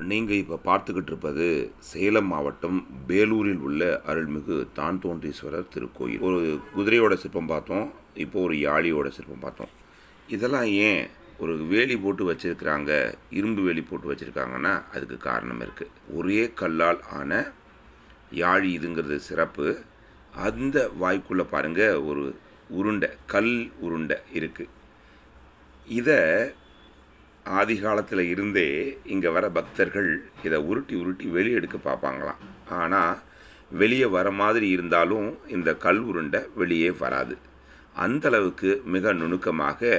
நீங்கள் இப்போ பார்த்துக்கிட்டு இருப்பது சேலம் மாவட்டம் பேலூரில் உள்ள அருள்மிகு தான்தோன்றீஸ்வரர் திருக்கோயில். ஒரு குதிரையோட சிற்பம் பார்த்தோம், இப்போ ஒரு யாழியோட சிற்பம் பார்த்தோம். இதெல்லாம் ஏன் ஒரு வேலி போட்டு வச்சுருக்கிறாங்க, இரும்பு வேலி போட்டு வச்சுருக்காங்கன்னா அதுக்கு காரணம் இருக்குது. ஒரே கல்லால் ஆன யாழி இதுங்கிறது சிறப்பு. அந்த வாய்க்குள்ளே பாருங்கள், ஒரு உருண்டை, கல் உருண்டை இருக்குது. இதை ஆதி காலத்தில் இருந்தே இங்கே வர பக்தர்கள் இதை உருட்டி உருட்டி வெளியே எடுக்க பார்ப்பாங்களாம். ஆனால் வெளியே வர மாதிரி இருந்தாலும் இந்த கல் உருண்டை வெளியே வராது. அந்தளவுக்கு மிக நுணுக்கமாக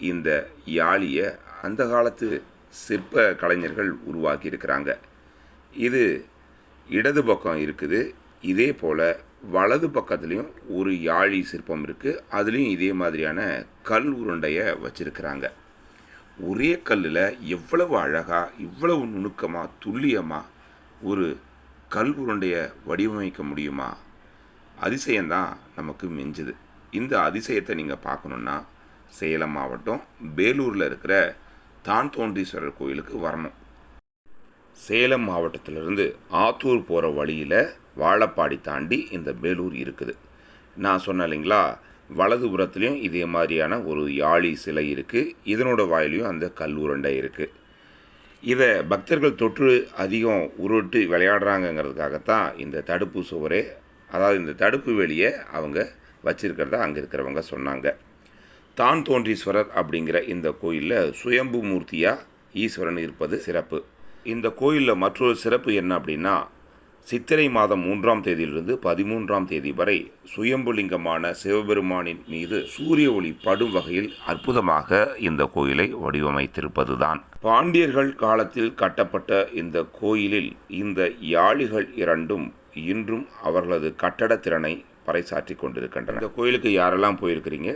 இந்த யாழியை அந்த காலத்து சிற்ப கலைஞர்கள் உருவாக்கி இருக்கிறாங்க. இது இடது பக்கம் இருக்குது. இதே போல் வலது பக்கத்துலேயும் ஒரு யாழி சிற்பம் இருக்குது. அதுலேயும் இதே மாதிரியான கல் உருண்டையை வச்சுருக்கிறாங்க. ஒரே கல்லில் எவ்வளவு அழகாக, இவ்வளவு நுணுக்கமாக, துல்லியமாக ஒரு கல் உருண்டையை வடிவமைக்க முடியுமா? அதிசயம்தான் நமக்கு மிஞ்சுது. இந்த அதிசயத்தை நீங்கள் பார்க்கணுன்னா சேலம் மாவட்டம் பேலூரில் இருக்கிற தான்தோன்றீஸ்வரர் கோயிலுக்கு வரணும். சேலம் மாவட்டத்திலிருந்து ஆத்தூர் போகிற வழியில் வாழப்பாடி தாண்டி இந்த பேலூர் இருக்குது. நான் சொன்னேன் இல்லைங்களா, வலதுபுறத்துலேயும் இதே மாதிரியான ஒரு யாழி சிலை இருக்குது. இதனோட வாயிலையும் அந்த கல் உருண்டை இருக்குது. இதை பக்தர்கள் தொற்று அதிகம் உருட்டு விளையாடுறாங்கங்கிறதுக்காகத்தான் இந்த தடுப்பு சுவரே, அதாவது இந்த தடுப்பு வேலியை அவங்க வச்சிருக்கிறதா அங்கே இருக்கிறவங்க சொன்னாங்க. தான்தோன்றீஸ்வரர் அப்படிங்கிற இந்த கோயிலில் சுயம்பு மூர்த்தியாக ஈஸ்வரன் இருப்பது சிறப்பு. இந்த கோயிலில் மற்றொரு சிறப்பு என்ன அப்படின்னா, சித்திரை மாதம் 3ஆம் தேதியிலிருந்து 13ஆம் தேதி வரை சுயம்புலிங்கமான சிவபெருமானின் மீது சூரிய ஒளி படும் வகையில் அற்புதமாக இந்த கோயிலை வடிவமைத்திருப்பதுதான். பாண்டியர்கள் காலத்தில் கட்டப்பட்ட இந்த கோயிலில் இந்த யாழிகள் இரண்டும் இன்றும் அவர்களது கட்டட திறனை பறைசாற்றி கொண்டிருக்கின்றன. இந்த கோயிலுக்கு யாரெல்லாம் போயிருக்கிறீங்க?